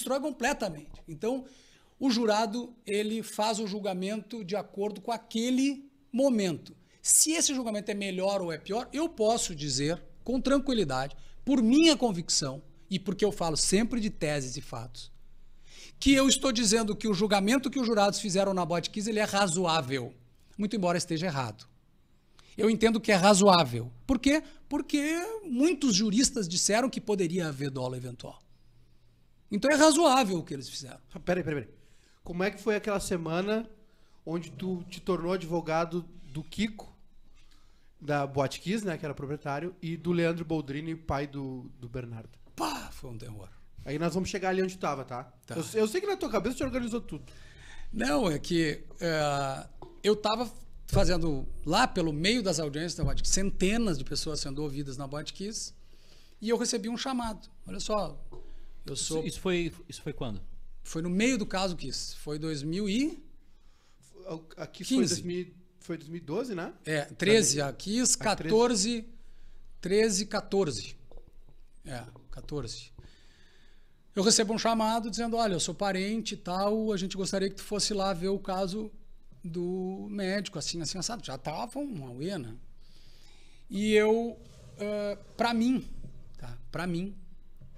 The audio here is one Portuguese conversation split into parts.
destrói completamente. Então, o jurado, ele faz o julgamento de acordo com aquele momento. Se esse julgamento é melhor ou é pior, eu posso dizer com tranquilidade, por minha convicção, e porque eu falo sempre de teses e fatos, que eu estou dizendo que o julgamento que os jurados fizeram na Botkiss, ele é razoável, muito embora esteja errado. Eu entendo que é razoável. Por quê? Porque muitos juristas disseram que poderia haver dolo eventual. Então é razoável o que eles fizeram. Peraí. Como é que foi aquela semana onde tu te tornou advogado do Kiko, da Botkiss, né, que era proprietário, e do Leandro Boldrini, pai do Bernardo? Pá, foi um terror. Aí nós vamos chegar ali onde tu tava, tá? Eu sei que na tua cabeça tu organizou tudo. Não, é que eu tava fazendo lá pelo meio das audiências da Botkiss, centenas de pessoas sendo ouvidas na Botkiss, e eu recebi um chamado. Olha só, eu sou... Isso foi quando? Foi no meio do caso Kiss. Foi 2015. Aqui foi 2012, né? 13 a Kiss, 14, 13, 14. 14. Eu recebo um chamado dizendo, olha, eu sou parente e tal, a gente gostaria que tu fosse lá ver o caso do médico, assim, assado. Já tava uma auê, né? E eu, pra mim,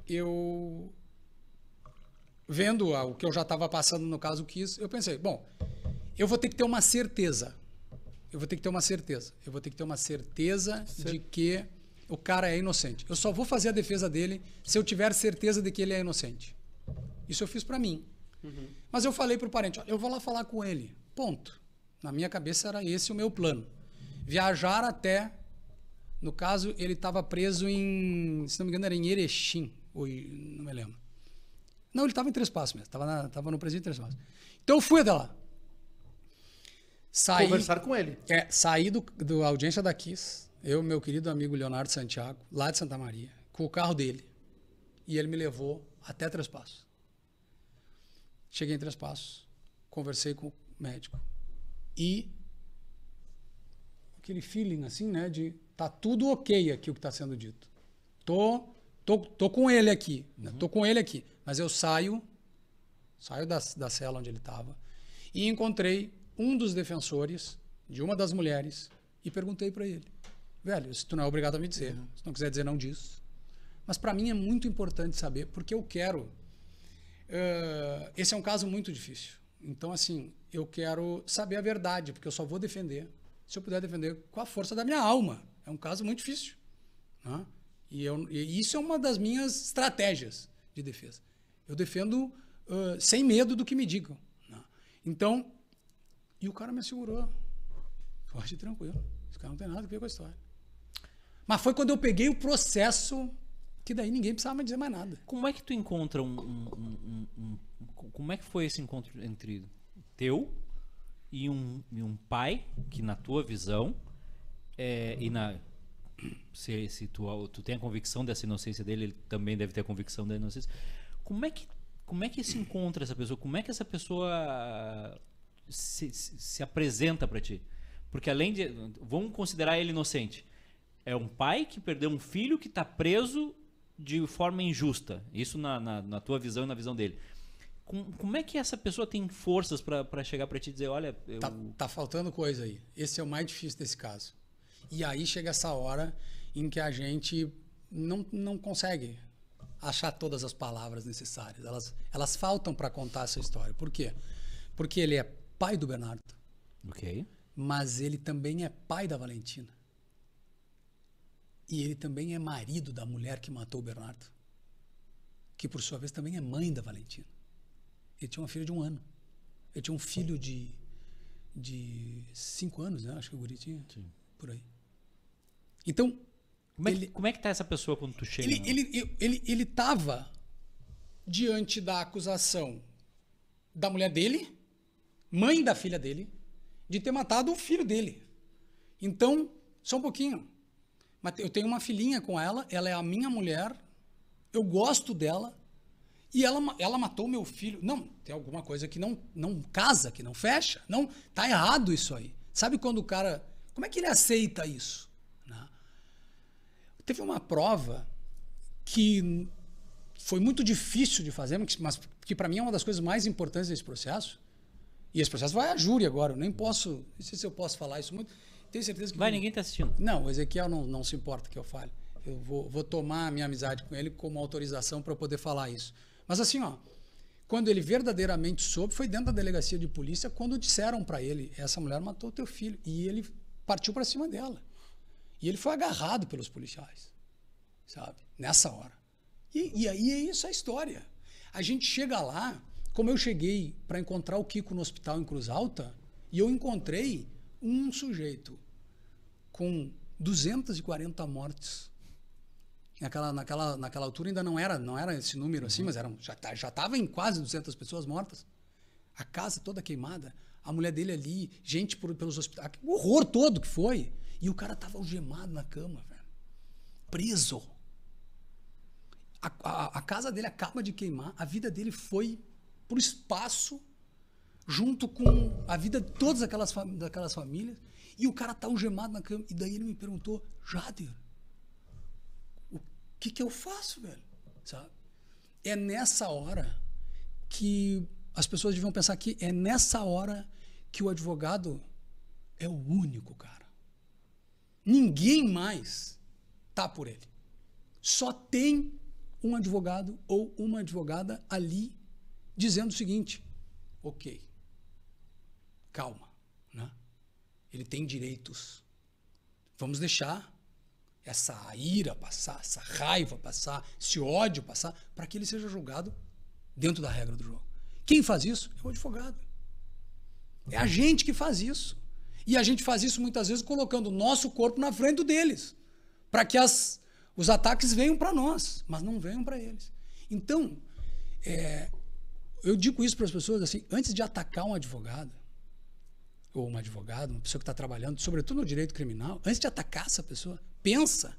eu... Vendo o que eu já estava passando no caso Kiss, eu pensei, bom, eu vou ter que ter uma certeza. Eu vou ter que ter uma certeza de que o cara é inocente. Eu só vou fazer a defesa dele se eu tiver certeza de que ele é inocente. Isso eu fiz para mim. Uhum. Mas eu falei pro parente, eu vou lá falar com ele. Ponto. Na minha cabeça era esse o meu plano. Viajar até... No caso, ele estava preso em... Se não me engano, era em Erechim. Ou, não me lembro. Não, ele estava em Três Passos mesmo. Estava no presídio de Três Passos. Então eu fui até lá. Conversar com ele. Saí do audiência da Kiss, eu, meu querido amigo Leonardo Santiago, lá de Santa Maria, com o carro dele. E ele me levou até Três Passos. Cheguei em Três Passos, conversei com o médico. E aquele feeling assim, né, de tá tudo ok aqui o que está sendo dito. Tô com ele aqui, né? Tô com ele aqui. Mas eu saio da cela onde ele estava e encontrei um dos defensores de uma das mulheres e perguntei para ele, velho, se tu não é obrigado a me dizer, se não quiser dizer, não diz. Mas para mim é muito importante saber, porque eu quero... esse é um caso muito difícil. Então, assim, eu quero saber a verdade, porque eu só vou defender se eu puder defender com a força da minha alma. É um caso muito difícil, né? E isso é uma das minhas estratégias de defesa. Eu defendo sem medo do que me digam, né? Então, e o cara me assegurou. Forte e tranquilo. Esse cara não tem nada a ver com a história. Mas foi quando eu peguei o processo que daí ninguém precisava me dizer mais nada. Como é que tu encontra como é que foi esse encontro entre teu e um pai que, na tua visão, se tu tem a convicção dessa inocência dele, ele também deve ter a convicção da inocência. Como é que se encontra essa pessoa? Como é que essa pessoa se apresenta para ti? Porque além de... Vamos considerar ele inocente. É um pai que perdeu um filho que está preso de forma injusta. Isso na tua visão e na visão dele. Como é que essa pessoa tem forças para chegar para ti e dizer, olha... Tá faltando coisa aí. Esse é o mais difícil desse caso. E aí chega essa hora em que a gente não consegue achar todas as palavras necessárias. Elas faltam para contar essa história. Por quê? Porque ele é pai do Bernardo. Ok. Mas ele também é pai da Valentina. E ele também é marido da mulher que matou o Bernardo. Que, por sua vez, também é mãe da Valentina. Ele tinha uma filha de 1 ano. Ele tinha um filho de 5 anos, né? Acho que o guri tinha. Sim. Por aí. Então... Como é que tá essa pessoa quando tu chega? Ele estava diante da acusação da mulher dele, mãe da filha dele, de ter matado o filho dele. Então, só um pouquinho. Eu tenho uma filhinha com ela é a minha mulher, eu gosto dela, e ela matou meu filho. Não, tem alguma coisa que não casa, que não fecha. Não, tá errado isso aí. Sabe quando o cara... Como é que ele aceita isso? Né? Teve uma prova que foi muito difícil de fazer, mas que para mim é uma das coisas mais importantes desse processo. E esse processo vai à júri agora. Eu nem posso... Não sei se eu posso falar isso muito. Tenho certeza que... Ninguém tá assistindo. Não, o Ezequiel não se importa que eu fale. Eu vou tomar a minha amizade com ele como autorização para poder falar isso. Mas assim, ó, quando ele verdadeiramente soube, foi dentro da delegacia de polícia, quando disseram para ele, essa mulher matou o teu filho. E ele partiu para cima dela. E ele foi agarrado pelos policiais, sabe? Nessa hora. E aí é isso a história. A gente chega lá, como eu cheguei para encontrar o Kiko no hospital em Cruz Alta, e eu encontrei um sujeito com 240 mortes. Naquela altura ainda não era esse número assim, mas já estava em quase 200 pessoas mortas. A casa toda queimada, a mulher dele ali, gente pelos hospitais, o horror todo que foi. E o cara estava algemado na cama, velho. Preso. A casa dele acaba de queimar, a vida dele foi pro espaço, junto com a vida de todas daquelas famílias, e o cara tá algemado na cama. E daí ele me perguntou, Jader, o que eu faço, velho? Sabe? É nessa hora que as pessoas deviam pensar que é nessa hora que o advogado é o único, cara. Ninguém mais tá por ele. Só tem um advogado ou uma advogada ali dizendo o seguinte, ok, calma, né? Ele tem direitos. Vamos deixar essa ira passar, essa raiva passar, esse ódio passar, para que ele seja julgado dentro da regra do jogo. Quem faz isso é o advogado. É a gente que faz isso. E a gente faz isso muitas vezes colocando o nosso corpo na frente deles, para que os ataques venham para nós, mas não venham para eles. Então, eu digo isso para as pessoas assim, antes de atacar um advogado, ou uma advogada, uma pessoa que está trabalhando, sobretudo no direito criminal, antes de atacar essa pessoa, pensa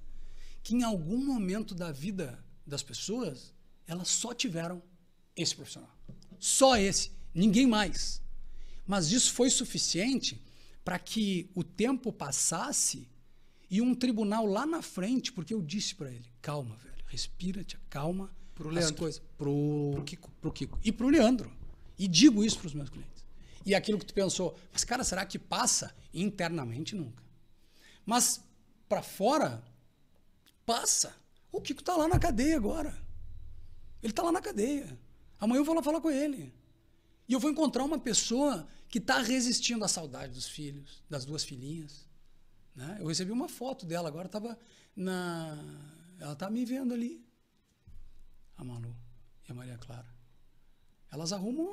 que em algum momento da vida das pessoas, elas só tiveram esse profissional. Só esse, ninguém mais. Mas isso foi suficiente para que o tempo passasse e um tribunal lá na frente, porque eu disse para ele, calma, velho, respira, te acalma. Pro Leandro. Pro Kiko. E pro Leandro. E digo isso para os meus clientes. E aquilo que tu pensou, mas cara, será que passa? Internamente nunca. Mas para fora, passa. O Kiko tá lá na cadeia agora. Ele tá lá na cadeia. Amanhã eu vou lá falar com ele. E eu vou encontrar uma pessoa que está resistindo à saudade dos filhos, das duas filhinhas. Né? Eu recebi uma foto dela agora, ela tá me vendo ali. A Malu e a Maria Clara. Elas arrumam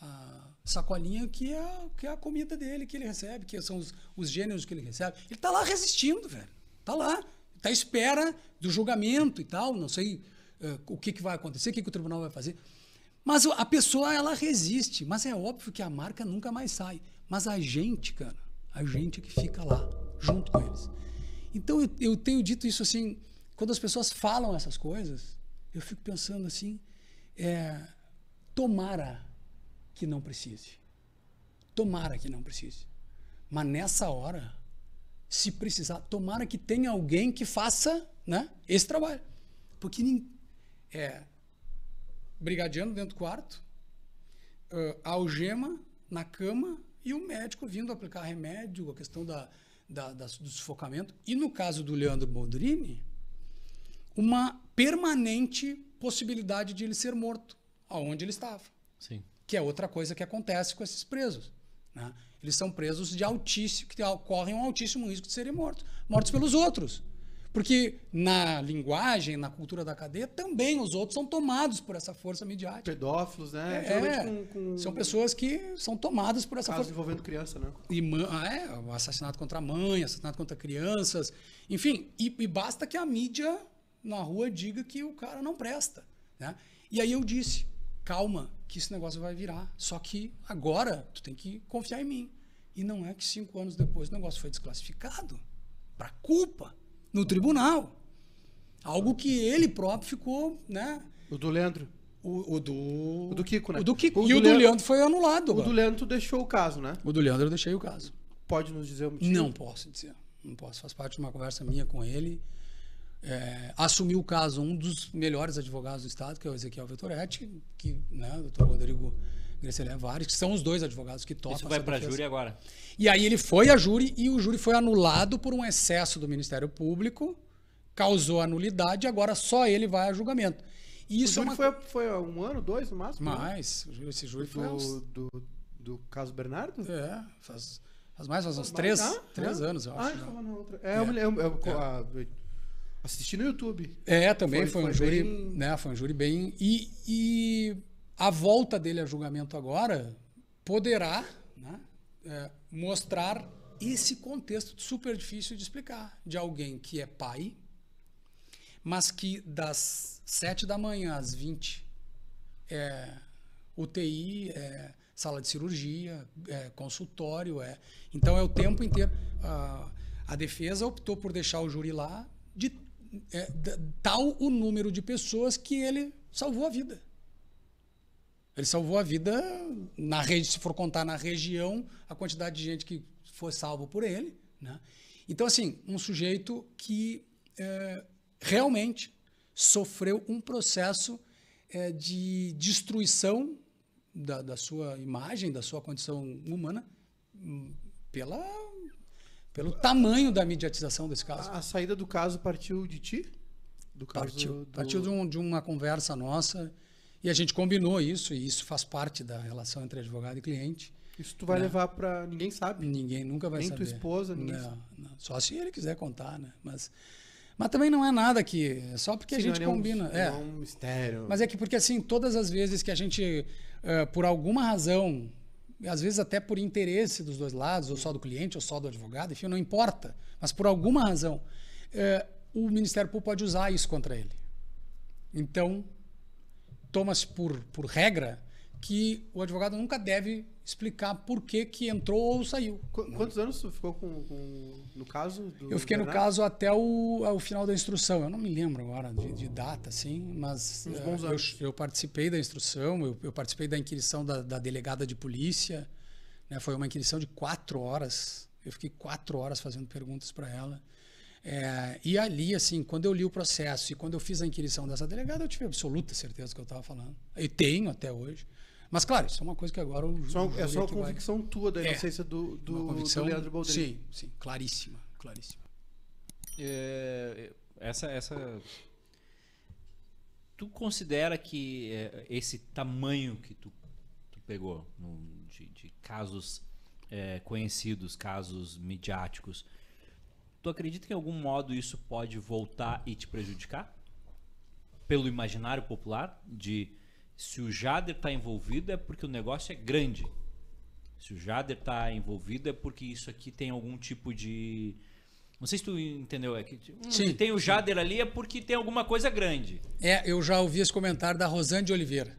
a sacolinha que é a comida dele, que ele recebe, que são os gêneros que ele recebe. Ele tá lá resistindo, velho. Tá lá. Tá à espera do julgamento e tal. Não sei o que vai acontecer, o que o tribunal vai fazer. Mas a pessoa, ela resiste. Mas é óbvio que a marca nunca mais sai. Mas a gente, cara, a gente que fica lá, junto com eles. Então, eu tenho dito isso assim, quando as pessoas falam essas coisas, eu fico pensando assim, tomara que não precise. Tomara que não precise. Mas nessa hora, se precisar, tomara que tenha alguém que faça, né, esse trabalho. Porque brigadiano dentro do quarto, algema na cama e o médico vindo aplicar remédio, a questão do sufocamento. E no caso do Leandro Boldrini, uma permanente possibilidade de ele ser morto, aonde ele estava. Sim. Que é outra coisa que acontece com esses presos. Né? Eles são presos que correm um altíssimo risco de serem mortos pelos outros. Porque na linguagem, na cultura da cadeia, também os outros são tomados por essa força midiática. Pedófilos, né? São pessoas que são tomadas por essa força. Envolvendo criança, né? O assassinato contra a mãe, assassinato contra crianças. Enfim, e basta que a mídia na rua diga que o cara não presta. Né? E aí eu disse, calma, que esse negócio vai virar. Só que agora tu tem que confiar em mim. E não é que 5 anos depois o negócio foi desclassificado para culpa no tribunal. Algo que ele próprio ficou, né? O do Leandro. O do Kiko, né? O do Kiko. E o do Leandro foi anulado. O do Leandro tu deixou o caso, né? O do Leandro eu deixei o caso. Pode nos dizer o motivo? Não posso dizer. Não posso. Faz parte de uma conversa minha com ele. assumiu o caso um dos melhores advogados do Estado, que é o Ezequiel Vettoretti, que, né, o Dr. Rodrigo Grecelian Vares, que são os dois advogados que topam. Isso vai para a júri agora. E aí ele foi a júri e o júri foi anulado por um excesso do Ministério Público, causou a nulidade e agora só ele vai a julgamento. E isso o júri foi há 1 ano, 2 no máximo? Mais. Esse júri foi do caso Bernardo? Faz uns 3 anos, eu acho. Estava na outra. Assisti no YouTube. Também foi um júri, né? Foi um júri bem. E a volta dele a julgamento agora poderá, né, mostrar esse contexto super difícil de explicar, de alguém que é pai, mas que das 7 da manhã às 20 UTI, sala de cirurgia, consultório, então é o tempo inteiro. A defesa optou por deixar o júri lá tal o número de pessoas que ele salvou a vida. Ele salvou a vida, se for contar na região, a quantidade de gente que foi salvo por ele, né? Então, assim, um sujeito que realmente sofreu um processo de destruição da sua imagem, da sua condição humana, pelo tamanho da mediatização desse caso. A saída do caso partiu de ti? Partiu de uma conversa nossa, e a gente combinou isso, e isso faz parte da relação entre advogado e cliente. Isso tu vai levar para... Ninguém sabe? Ninguém nunca vai saber. Nem tua esposa, ninguém sabe. Não. Só se ele quiser contar, né? Mas também não é nada que... É só porque a gente combina. É um mistério. Mas é que porque, assim, todas as vezes que a gente, por alguma razão, às vezes até por interesse dos dois lados, ou só do cliente, ou só do advogado, enfim, não importa. Mas por alguma razão, o Ministério Público pode usar isso contra ele. Então, toma-se por regra que o advogado nunca deve explicar por que entrou ou saiu. Quantos anos tu ficou no caso? Eu fiquei no caso até o final da instrução. Eu não me lembro agora de data, assim, mas eu participei da instrução, eu participei da inquirição da delegada de polícia, né? Foi uma inquirição de 4 horas. Eu fiquei 4 horas fazendo perguntas para ela. E ali, assim, quando eu li o processo e quando eu fiz a inquirição dessa delegada, eu tive absoluta certeza do que eu estava falando. E tenho até hoje. Mas, claro, isso é uma coisa que agora... É só uma convicção tua da inocência do Leandro Boldrini. Sim, claríssima. Tu considera que esse tamanho que tu pegou de casos conhecidos, casos midiáticos, tu acredita que em algum modo isso pode voltar e te prejudicar? Pelo imaginário popular de... Se o Jader está envolvido é porque o negócio é grande. Se o Jader está envolvido é porque isso aqui tem algum tipo de... Não sei se tu entendeu. Se tem o Jader ali é porque tem alguma coisa grande. Eu já ouvi esse comentário da Rosane de Oliveira.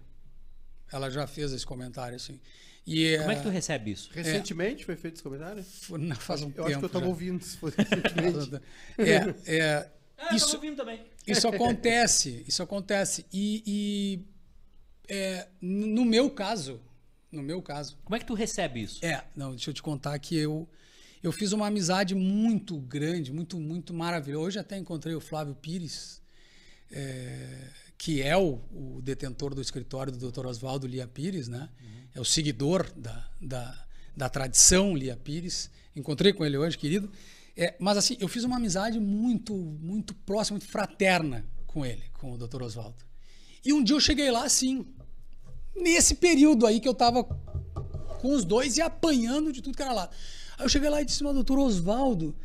Ela já fez esse comentário, assim. Como é que tu recebe isso? Recentemente foi feito esse comentário? Faz um tempo. Eu acho que eu estava ouvindo se foi recentemente. Eu estava ouvindo também. Isso acontece. No meu caso... Como é que tu recebe isso? Deixa eu te contar que eu fiz uma amizade muito grande, muito, muito maravilhosa. Hoje até encontrei o Flávio Pires, que é o detentor do escritório do Dr. Oswaldo Lia Pires, né? É o seguidor da tradição Lia Pires. Encontrei com ele hoje, querido. Mas assim, eu fiz uma amizade muito, muito próxima, muito fraterna com ele, com o Dr. Oswaldo. E um dia eu cheguei lá, assim, nesse período aí que eu estava com os dois e apanhando de tudo que era lá. Aí eu cheguei lá e disse, mas doutor Oswaldo,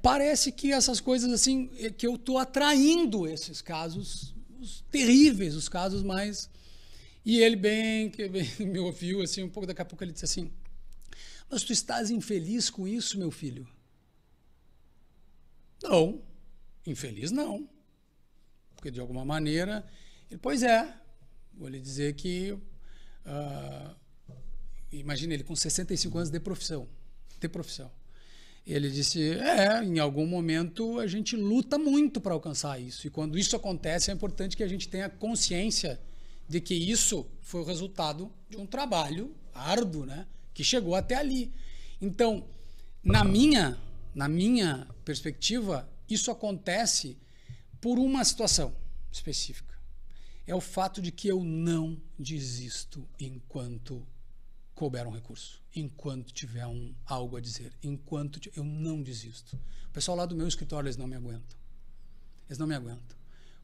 parece que essas coisas assim, que eu estou atraindo esses casos, os terríveis, os casos mais... E ele bem me ouviu, assim, um pouco, daqui a pouco ele disse assim, mas tu estás infeliz com isso, meu filho? Não, infeliz não. Porque de alguma maneira, vou lhe dizer que, imagina ele com 65 anos de profissão. Ele disse, em algum momento a gente luta muito para alcançar isso. E quando isso acontece, é importante que a gente tenha consciência de que isso foi o resultado de um trabalho árduo, né, que chegou até ali. Então, na minha perspectiva, isso acontece por uma situação específica. É o fato de que eu não desisto enquanto couber um recurso, enquanto tiver algo a dizer, eu não desisto. O pessoal lá do meu escritório, eles não me aguentam. Eles não me aguentam.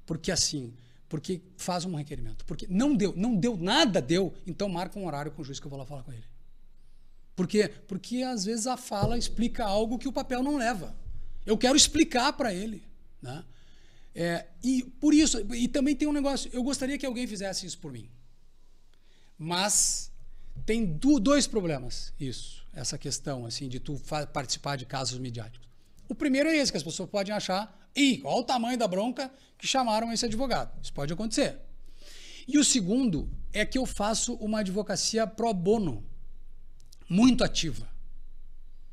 Porque faz um requerimento. Porque não deu, nada deu, então marca um horário com o juiz que eu vou lá falar com ele. Por quê? Porque às vezes a fala explica algo que o papel não leva. Eu quero explicar para ele, né? E por isso, e também tem um negócio, eu gostaria que alguém fizesse isso por mim. Mas tem dois problemas essa questão assim de tu participar de casos midiáticos. O primeiro é esse, que as pessoas podem achar, olha o tamanho da bronca que chamaram esse advogado. Isso pode acontecer. E o segundo é que eu faço uma advocacia pro bono, muito ativa.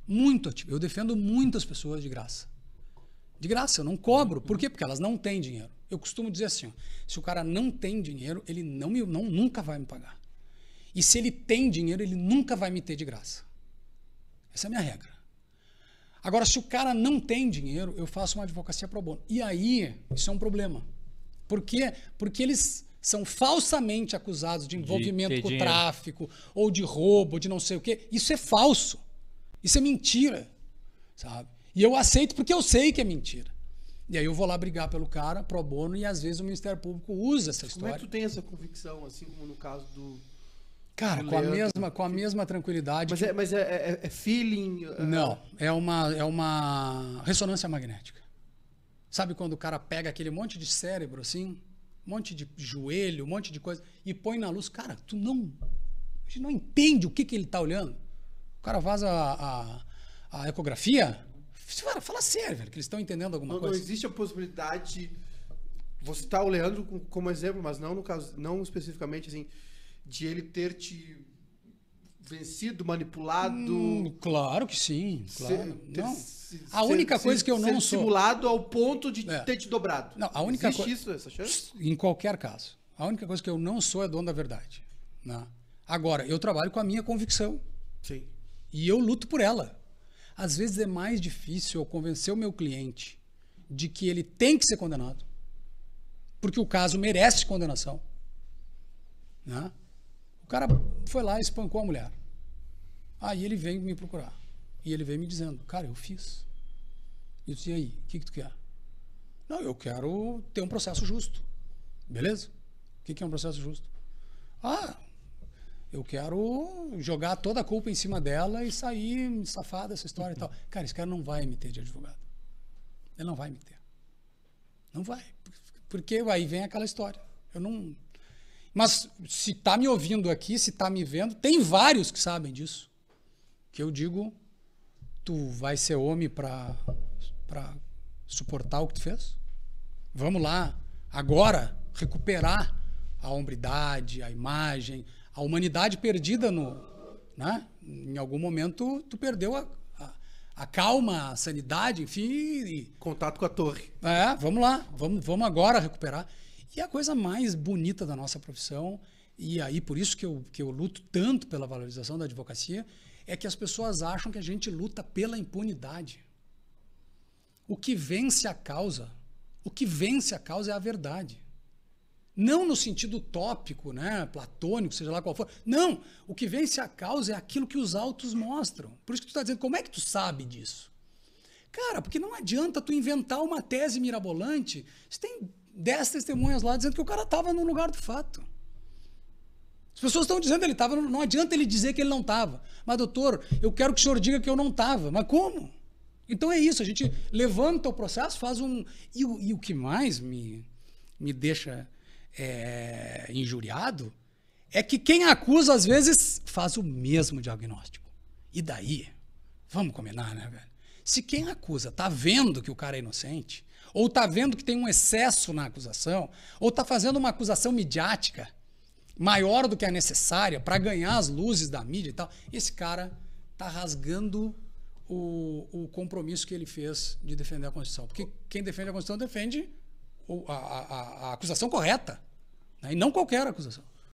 Muito ativa. Eu defendo muitas pessoas de graça. De graça, eu não cobro. Por quê? Porque elas não têm dinheiro. Eu costumo dizer assim, se o cara não tem dinheiro, ele nunca vai me pagar. E se ele tem dinheiro, ele nunca vai me ter de graça. Essa é a minha regra. Agora, se o cara não tem dinheiro, eu faço uma advocacia pro bono. E aí, isso é um problema. Por quê? Porque eles são falsamente acusados de envolvimento com tráfico, ou de roubo, de não sei o quê. Isso é falso. Isso é mentira. Sabe? E eu aceito porque eu sei que é mentira. E aí eu vou lá brigar pelo cara, pro bono, e às vezes o Ministério Público usa essa história. Como é que tu tem essa convicção, assim como no caso do... Cara, com a mesma tranquilidade. Mas é feeling? Não, é uma ressonância magnética. Sabe quando o cara pega aquele monte de cérebro, assim, um monte de joelho, um monte de coisa, e põe na luz? Cara, a gente não entende o que ele está olhando. O cara faz a ecografia, fala sério, velho, que eles estão entendendo alguma coisa. Não existe a possibilidade, vou citar o Leandro como exemplo, mas não no caso, não especificamente assim, de ele ter te vencido, manipulado. Claro que sim, claro. A única coisa que eu não sou... simulado ao ponto de ter te dobrado. Não, a única existe isso, essa chance? Em qualquer caso. A única coisa que eu não sou é dono da verdade. Né? Agora, eu trabalho com a minha convicção. Sim. E eu luto por ela. Às vezes é mais difícil eu convencer o meu cliente de que ele tem que ser condenado. Porque o caso merece condenação. Né? O cara foi lá e espancou a mulher. Aí ele veio me procurar. E ele veio me dizendo, cara, eu fiz. Eu disse, e aí, o que tu quer? Não, eu quero ter um processo justo. Beleza? O que é um processo justo? Eu quero jogar toda a culpa em cima dela e sair me safar dessa história e tal. Cara, esse cara não vai me ter de advogado. Ele não vai me ter. Não vai. Porque aí vem aquela história. Eu não... Mas se tá me ouvindo aqui, se tá me vendo, tem vários que sabem disso. Que eu digo, tu vai ser homem para suportar o que tu fez? Vamos lá, agora, recuperar a hombridade, a imagem, a humanidade perdida né? Em algum momento tu perdeu a calma, a sanidade, enfim. Contato com a torre. Vamos lá, vamos agora recuperar. E a coisa mais bonita da nossa profissão, e aí por isso que eu luto tanto pela valorização da advocacia, é que as pessoas acham que a gente luta pela impunidade. O que vence a causa é a verdade. Não no sentido utópico, né, platônico, seja lá qual for. Não, o que vence a causa é aquilo que os autos mostram. Por isso que tu está dizendo, como é que tu sabe disso? Cara, porque não adianta tu inventar uma tese mirabolante. Você tem 10 testemunhas lá dizendo que o cara estava no lugar do fato. As pessoas estão dizendo que ele estava, não adianta ele dizer que ele não estava. Mas, doutor, eu quero que o senhor diga que eu não estava. Mas como? Então é isso, a gente levanta o processo, faz um... E o que mais me deixa injuriado é que quem acusa, às vezes, faz o mesmo diagnóstico. E daí? Vamos combinar, né, velho? Se quem acusa está vendo que o cara é inocente, ou está vendo que tem um excesso na acusação, ou está fazendo uma acusação midiática maior do que a necessária para ganhar as luzes da mídia e tal, esse cara está rasgando o compromisso que ele fez de defender a Constituição. Porque quem defende a Constituição defende a acusação correta, né? E não qualquer acusação.